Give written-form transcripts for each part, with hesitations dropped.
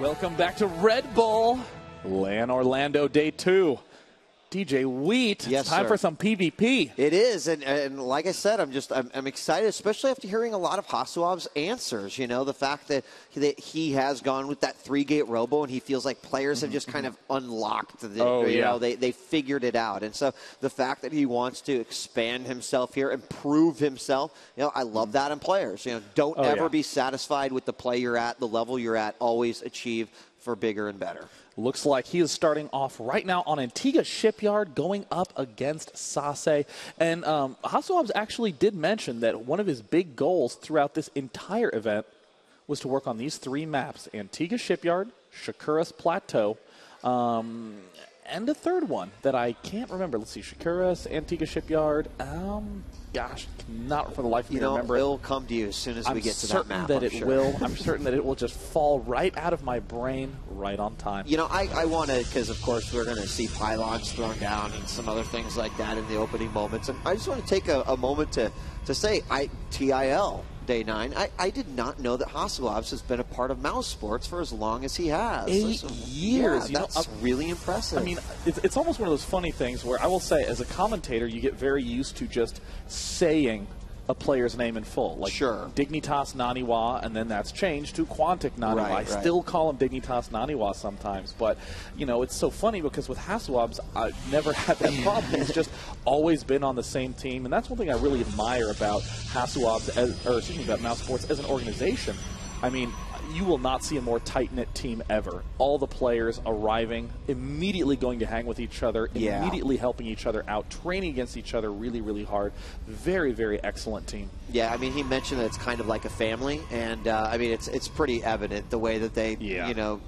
Welcome back to Red Bull LAN Orlando Day 2. DJ Wheat, yes, it's time sir. for some PvP. It is, and like I said, I'm excited, especially after hearing a lot of HasuObs answers. You know, the fact that he has gone with that 3-gate robo, and he feels like players have just kind of unlocked the, they figured it out. And so the fact that he wants to expand himself here, improve himself, you know, I love that in players. You know, don't ever be satisfied with the play you're at, the level you're at. Always achieve for bigger and better. Looks like he is starting off right now on Antigua Shipyard, going up against SaSe. And HasuObs actually did mention that one of his big goals throughout this entire event was to work on these 3 maps: Antigua Shipyard, Shakura's Plateau, and a third one that I can't remember. Let's see, Shakura's, Antigua Shipyard. Gosh, not for the life of me remember it. It'll come to you as soon as we get to that map. I'm certain that it will just fall right out of my brain right on time. You know, I want to, because of course we're going to see pylons thrown down and some other things like that in the opening moments. And I just want to take a moment to say, TIL Day 9, I did not know that HasuObs has been a part of Mouse Sports for as long as he has. 8 years. Yeah, that's really impressive. I mean, it's almost one of those funny things where I will say, as a commentator, you get very used to just saying a player's name in full. Like Dignitas Naniwa, and then that's changed to Quantic Naniwa. I still call him Dignitas Naniwa sometimes, but, you know, it's so funny because with HasuObs, I've never had that problem. He's just always been on the same team, and that's one thing I really admire about HasuObs, about Mouse Sports as an organization. I mean, you will not see a more tight-knit team ever. All the players arriving, immediately going to hang with each other, immediately helping each other out, training against each other really, really hard. Very, very excellent team. Yeah, I mean, he mentioned that it's kind of like a family, and I mean, it's pretty evident the way that they, you know,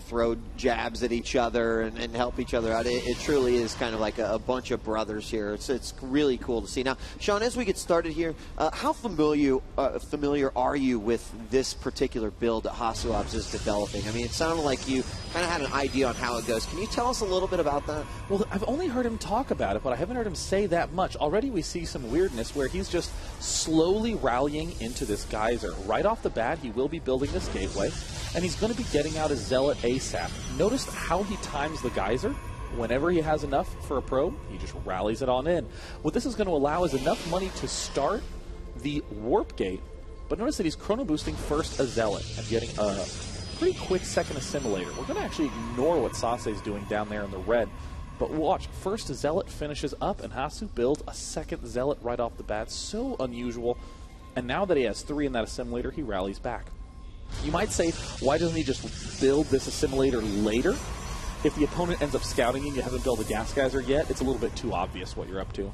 throw jabs at each other and help each other out. It truly is kind of like a bunch of brothers here. It's really cool to see. Now, Sean, as we get started here, how familiar are you with this particular build that HasuObs is developing? I mean, it sounded like you kind of had an idea on how it goes. Can you tell us a little bit about that? Well, I've only heard him talk about it, but I haven't heard him say that much. Already we see some weirdness where he's just slowly rallying into this geyser. Right off the bat, he will be building this gateway, and he's going to be getting out a Zealot ASAP. Notice how he times the geyser. Whenever he has enough for a probe, he just rallies it on in. What this is going to allow is enough money to start the warp gate, but notice that he's chrono boosting first a Zealot and getting a pretty quick second assimilator. We're going to actually ignore what SaSe is doing down there in the red, but watch. First a Zealot finishes up, and Hasu builds a second Zealot right off the bat. So unusual. And now that he has 3 in that assimilator, he rallies back. You might say, why doesn't he just build this assimilator later? If the opponent ends up scouting you haven't built a gas geyser yet, it's a little bit too obvious what you're up to.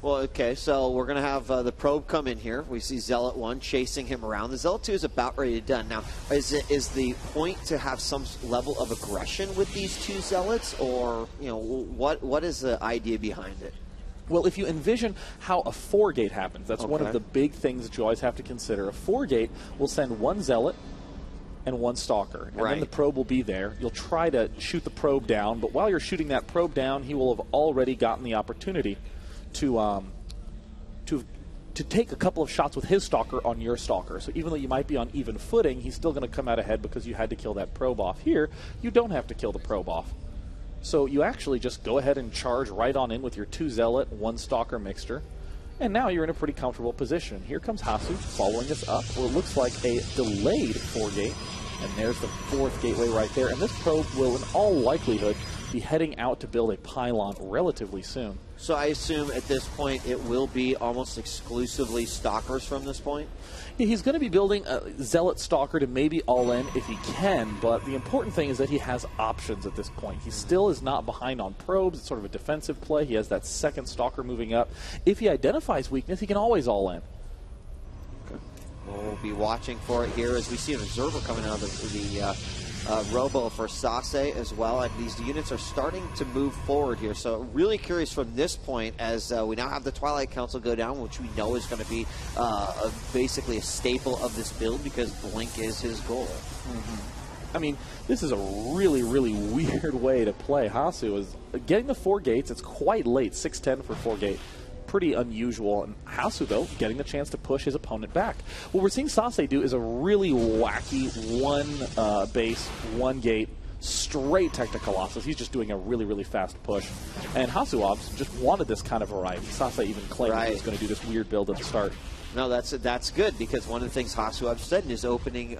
Well, okay, so we're going to have the probe come in here. We see Zealot 1 chasing him around. The Zealot 2 is about ready to done. Now, is the point to have some level of aggression with these 2 Zealots, or, you know, what is the idea behind it? Well, if you envision how a 4-gate happens, that's one of the big things that you always have to consider. A 4-gate will send 1 Zealot and 1 Stalker, and then the probe will be there. You'll try to shoot the probe down, but while you're shooting that probe down, he will have already gotten the opportunity to take a couple of shots with his Stalker on your Stalker. So even though you might be on even footing, he's still going to come out ahead because you had to kill that probe off. Here, you don't have to kill the probe off. So you actually just go ahead and charge right on in with your 2 Zealot, 1 Stalker mixture. And now you're in a pretty comfortable position. Here comes Hasu following us up. Well, it looks like a delayed 4-gate. And there's the 4th gateway right there. And this probe will, in all likelihood, be heading out to build a pylon relatively soon. So I assume at this point it will be almost exclusively Stalkers from this point? Yeah, he's going to be building a Zealot Stalker to maybe all in if he can, but the important thing is that he has options at this point. He still is not behind on probes. It's sort of a defensive play. He has that 2nd Stalker moving up. If he identifies weakness, he can always all in. Okay. Well, we'll be watching for it here as we see an observer coming out of the robo for SaSe as well, and these units are starting to move forward here. So really curious from this point as we now have the Twilight Council go down, which we know is going to be basically a staple of this build because Blink is his goal. I mean, this is a really, really weird way to play. Hasu is getting the 4 gates. It's quite late, 6-10 for 4-gate. pretty unusual. And Hasu, though, getting the chance to push his opponent back. What we're seeing SaSe do is a really wacky one base, one gate, straight tech to Colossus. He's just doing a really, really fast push. And HasuObs just wanted this kind of variety. SaSe even claimed he was going to do this weird build at the start. No, that's good, because one of the things HasuObs said in his opening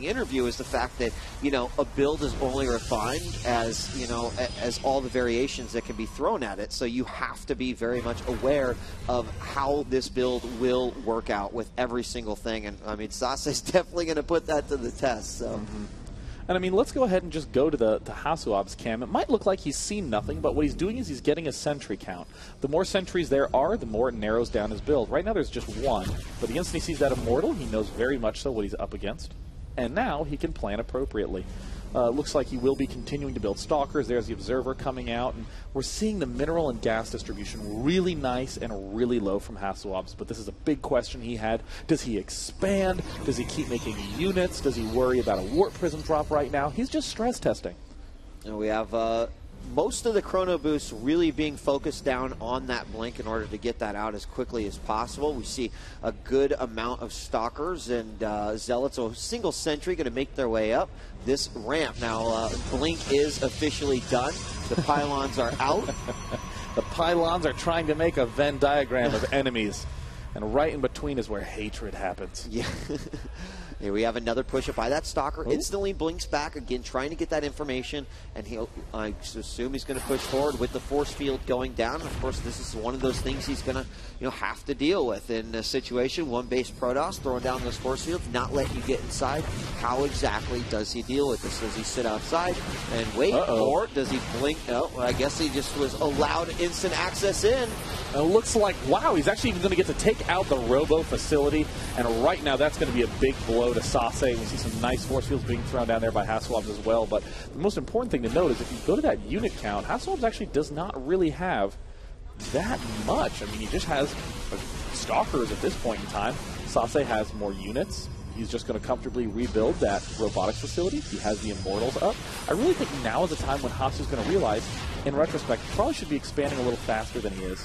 interview is the fact that, you know, a build is only refined as, you know, as all the variations that can be thrown at it. So you have to be very much aware of how this build will work out with every single thing. And I mean, SaSe's definitely going to put that to the test. So. And I mean, let's go ahead and just go to the HasuObs cam. It might look like he's seen nothing, but what he's doing is he's getting a sentry count. The more sentries there are, the more it narrows down his build. Right now there's just one, but the instant he sees that Immortal, he knows very much so what he's up against. And now he can plan appropriately. Looks like he will be continuing to build Stalkers. There's the Observer coming out, and we're seeing the mineral and gas distribution really nice and really low from HasuObs. But this is a big question he had. Does he expand? Does he keep making units? Does he worry about a Warp Prism drop right now? He's just stress testing. And we have most of the Chrono Boost really being focused down on that Blink in order to get that out as quickly as possible. We see a good amount of Stalkers and Zealots, so a single sentry going to make their way up this ramp. Now, Blink is officially done. The pylons are out. The pylons are trying to make a Venn diagram of enemies. And right in between is where hatred happens. Yeah. Here we have another push-up by that Stalker. Instantly blinks back, again, trying to get that information. And he'll, I assume he's going to push forward with the force field going down. And of course, this is one of those things he's going to, you know, have to deal with in a situation. One base Protoss throwing down those force fields, not letting you get inside. How exactly does he deal with this? Does he sit outside and wait? Or does he blink? No, well, I guess he just was allowed instant access in. And it looks like, wow, he's actually even going to get to take out the Robo facility. And right now, that's going to be a big blow to SaSe. We see some nice force fields being thrown down there by HasuObs as well. But the most important thing to note is if you go to that unit count, HasuObs actually does not really have that much. I mean, he just has Stalkers at this point in time. SaSe has more units. He's just going to comfortably rebuild that robotics facility. He has the Immortals up. I really think now is a time when Hasu's going to realize, in retrospect, he probably should be expanding a little faster than he is.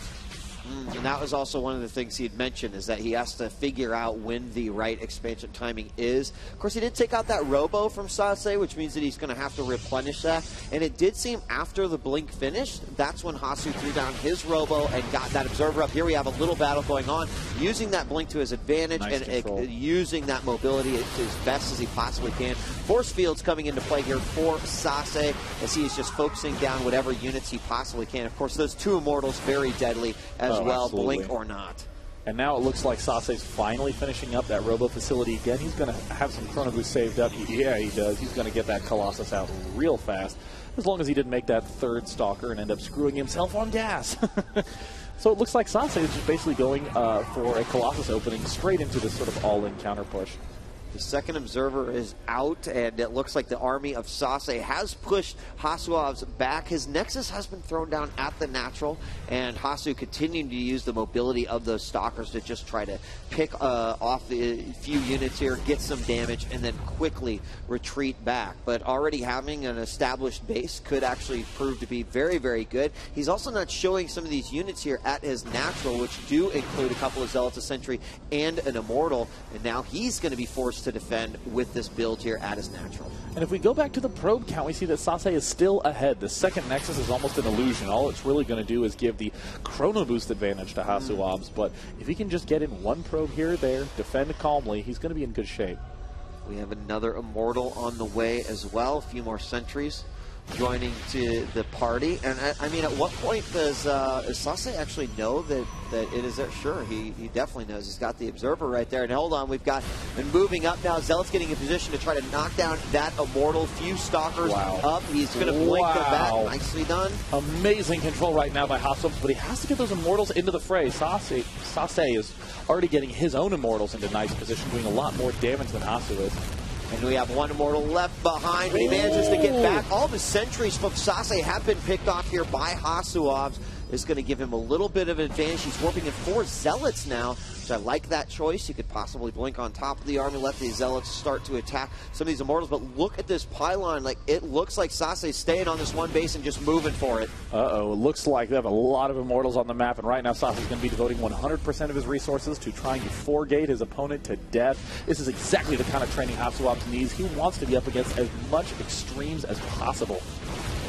And that was also one of the things he had mentioned, is that he has to figure out when the right expansion timing is. Of course, he did take out that Robo from SaSe, which means that he's going to have to replenish that. And it did seem after the Blink finished, that's when Hasu threw down his Robo and got that Observer up. Here we have a little battle going on, using that Blink to his advantage and using that mobility as best as he possibly can. Force fields coming into play here for SaSe, as he is just focusing down whatever units he possibly can. Of course, those two Immortals, very deadly as well, absolutely. Blink or not. And now it looks like SaSe's finally finishing up that Robo facility again. He's going to have some Chrono Boost saved up. Yeah, he does. He's going to get that Colossus out real fast, as long as he didn't make that third Stalker and end up screwing himself on gas. So it looks like SaSe is just basically going for a Colossus opening straight into this sort of all-in counter push. The second Observer is out, and it looks like the army of SaSe has pushed HasuObs back. His Nexus has been thrown down at the natural, and Hasu continuing to use the mobility of those Stalkers to just try to pick off a few units here, get some damage, and then quickly retreat back. But already having an established base could actually prove to be very, very good. He's also not showing some of these units here at his natural, which do include a couple of Zealots, a Sentry, and an Immortal, and now he's going to be forced to defend with this build here at his natural. And if we go back to the probe count, we see that SaSe is still ahead. The second Nexus is almost an illusion. All it's really going to do is give the Chrono Boost advantage to HasuObs. But if he can just get in one probe here or there, defend calmly, he's going to be in good shape. We have another Immortal on the way as well. A few more sentries joining to the party. And I mean, at what point does SaSe actually know that it is there? Sure, he definitely knows. He's got the Observer right there. And hold on, we've got, and moving up now, Zealot's getting in position to try to knock down that Immortal. Few Stalkers up. He's going to blink them back. Nicely done. Amazing control right now by HasuObs, but he has to get those Immortals into the fray. SaSe is already getting his own Immortals into nice position, doing a lot more damage than Hasu is. And we have one Immortal left behind, but he manages to get back. All the sentries from SaSe have been picked off here by HasuObs. is going to give him a little bit of an advantage. He's warping in 4 Zealots now, which I like that choice. You could possibly blink on top of the army, let the Zealots start to attack some of these Immortals, but look at this pylon. Like, it looks like SaSe's staying on this one base and just moving for it. Uh-oh, it looks like they have a lot of Immortals on the map, and right now SaSe's going to be devoting 100% of his resources to trying to 4-gate his opponent to death. This is exactly the kind of training HasuObs needs. He wants to be up against as much extremes as possible.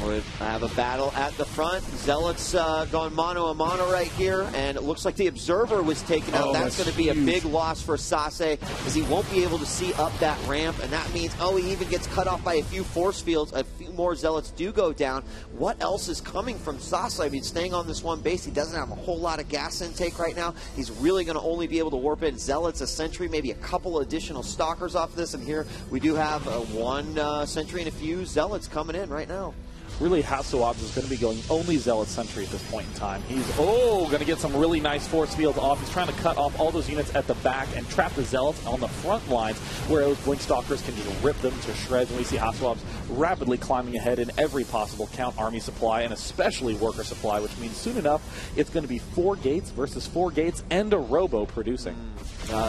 We have a battle at the front. Zealots going mano-a-mano right here, and it looks like the Observer was taken out. That's going to be a big loss for SaSe, because he won't be able to see up that ramp, and that means, he even gets cut off by a few force fields. A few more Zealots do go down. What else is coming from SaSe? I mean, staying on this one base, he doesn't have a whole lot of gas intake right now. He's really going to only be able to warp in Zealots, a Sentry, maybe a couple additional Stalkers off this, and here we do have one Sentry and a few Zealots coming in right now. Really, HasuObs is going to be going only Zealot Sentry at this point in time. He's, going to get some really nice force fields off. He's trying to cut off all those units at the back and trap the Zealots on the front lines, where those Blink Stalkers can just rip them to shreds. And we see HasuObs rapidly climbing ahead in every possible count army supply, and especially worker supply, which means soon enough it's going to be 4 gates versus 4 gates and a Robo producing.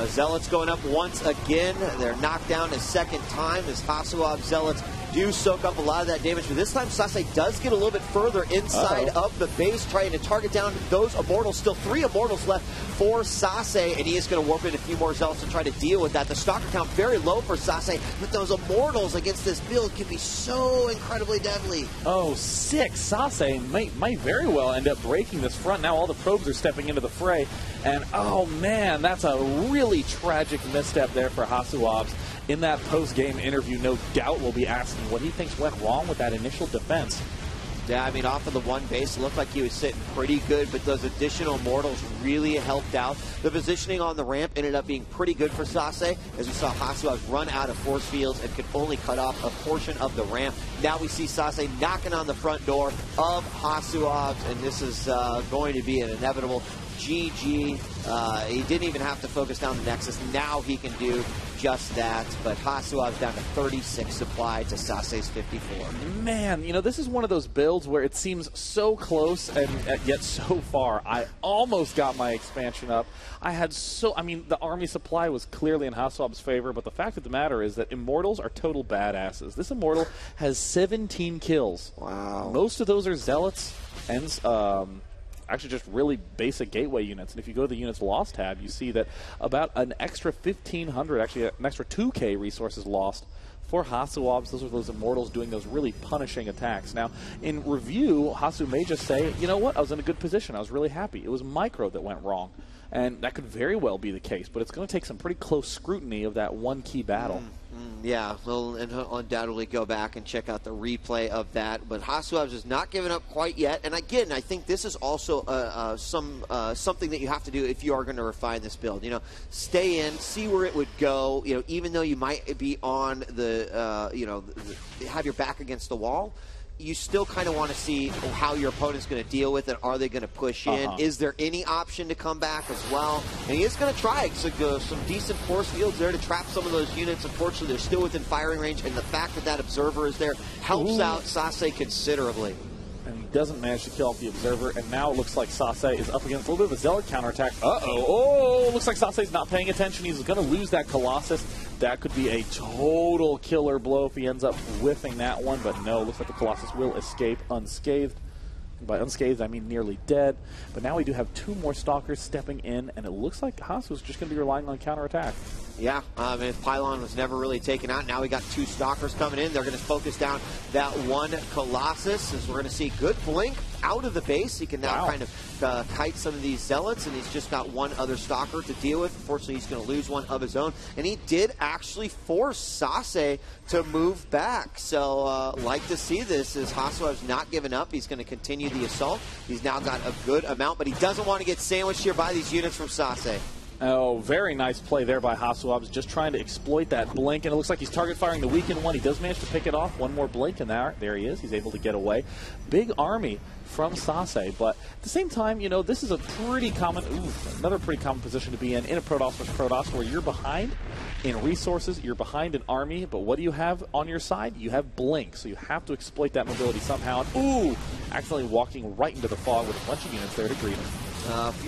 Zealots going up once again. They're knocked down a second time as HasuObs Zealots do soak up a lot of that damage, but this time SaSe does get a little bit further inside of the base, trying to target down those Immortals. Still 3 Immortals left for SaSe, and he is going to warp in a few more Zealots to try to deal with that. The Stalker count very low for SaSe, but those Immortals against this build can be so incredibly deadly. 6. SaSe might very well end up breaking this front. Now all the probes are stepping into the fray, and man, that's a really tragic misstep there for HasuObs. In that post-game interview, no doubt we'll be asking what he thinks went wrong with that initial defense. Yeah, I mean, off of the one base, it looked like he was sitting pretty good, but those additional Immortals really helped out. The positioning on the ramp ended up being pretty good for SaSe, as we saw HasuObs run out of force fields and could only cut off a portion of the ramp. Now we see SaSe knocking on the front door of HasuObs, and this is going to be an inevitable GG. He didn't even have to focus down the Nexus. Now he can do just that, but HasuObs down to 36 supply to SaSe's 54. Man, this is one of those builds where it seems so close and yet so far. I almost got my expansion up. The army supply was clearly in HasuObs' favor, but the fact of the matter is that Immortals are total badasses. This Immortal has 17 kills. Wow. Most of those are Zealots and actually just really basic gateway units. And if you go to the units lost tab, you see that about an extra 1,500, actually an extra 2K resources lost for HasuObs. Those are those Immortals doing those really punishing attacks. Now, in review, Hasu may just say, you know what, I was in a good position. I was really happy. It was micro that went wrong. And that could very well be the case, but it's going to take some pretty close scrutiny of that one key battle. Yeah, we'll undoubtedly go back and check out the replay of that. But HasuObs is not giving up quite yet. And again, I think this is also something that you have to do if you are going to refine this build. Stay in, see where it would go. Even though you might be on the, have your back against the wall, you still kind of want to see how your opponent's going to deal with it. Are they going to push in? Is there any option to come back as well? And he is going to try some decent force fields there to trap some of those units. Unfortunately, they're still within firing range, and the fact that that Observer is there helps out SaSe considerably. And he doesn't manage to kill off the Observer, and now it looks like SaSe is up against a little bit of a Zealot counterattack. Looks like SaSe's not paying attention. He's going to lose that Colossus. That could be a total killer blow if he ends up whiffing that one, but no, looks like the Colossus will escape unscathed. By unscathed, I mean nearly dead. But now we do have 2 more Stalkers stepping in, and it looks like Hasu is just going to be relying on counterattack. Yeah, his pylon was never really taken out. Now we got 2 Stalkers coming in. They're going to focus down that one Colossus, as we're going to see good blink out of the base. He can now kind of kite some of these Zealots, and he's just got one other Stalker to deal with. Unfortunately, he's going to lose one of his own. And he did actually force SaSe to move back. So like to see this, as HasuObs not giving up. He's going to continue the assault. He's now got a good amount, but he doesn't want to get sandwiched here by these units from SaSe. Oh, very nice play there by HasuObs, just trying to exploit that blink, and it looks like he's target firing the weakened one. He does manage to pick it off. One more blink, and there he is. He's able to get away. Big army from SaSe, but at the same time, you know, this is a pretty common, another pretty common position to be in a Protoss versus Protoss, where you're behind in resources, you're behind an army, but what do you have on your side? You have blink, so you have to exploit that mobility somehow. And, accidentally walking right into the fog with a bunch of units there to greet him.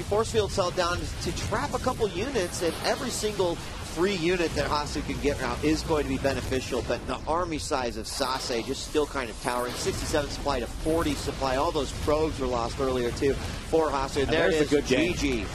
Force field held down to trap a couple units, and every single free unit that Hasu can get now is going to be beneficial, but the army size of SaSe just still kind of towering. 67 supply to 40 supply. All those probes were lost earlier, too, for Hasu. And there it is, GG.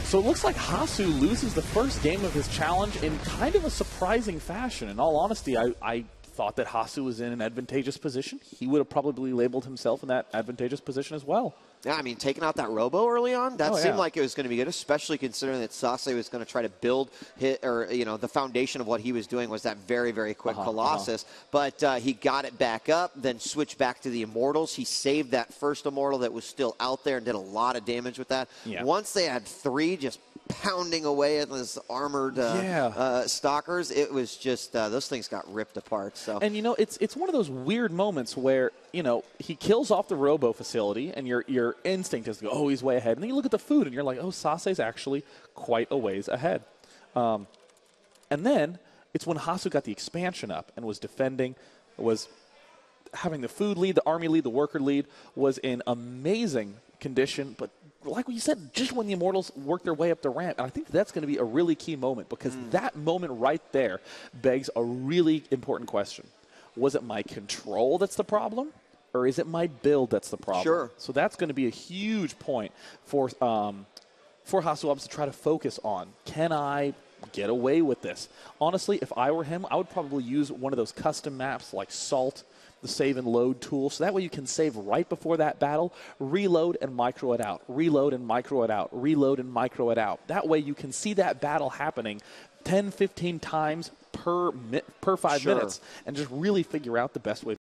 So it looks like Hasu loses the first game of his challenge in kind of a surprising fashion. In all honesty, I thought that Hasu was in an advantageous position. He would have probably labeled himself in that advantageous position as well. Yeah, I mean, taking out that Robo early on, that seemed like it was going to be good, especially considering that SaSe was going to try to build the foundation of what he was doing was that very, very quick Colossus. But he got it back up, then switched back to the Immortals. He saved that first Immortal that was still out there and did a lot of damage with that. Yeah. Once they had 3 just pounding away at those armored stalkers, it was just those things got ripped apart. So, and you know, it's one of those weird moments where, you know, he kills off the Robo facility, and your instinct is to go, oh, he's way ahead, and then you look at the food, and you're like, oh, SaSe's actually quite a ways ahead. And then it's when Hasu got the expansion up and was defending, was having the food lead, the army lead, the worker lead, was in amazing condition, but like what you said, just when the Immortals work their way up the ramp, and I think that's going to be a really key moment, because that moment right there begs a really important question. Was it my control that's the problem, or is it my build that's the problem? Sure. So that's going to be a huge point for HasuObs to try to focus on. Can I get away with this? Honestly, if I were him, I would probably use one of those custom maps like Salt, the save and load tool, so that way you can save right before that battle, reload and micro it out, reload and micro it out, reload and micro it out. That way you can see that battle happening 10, 15 times per 5 minutes and just really figure out the best way to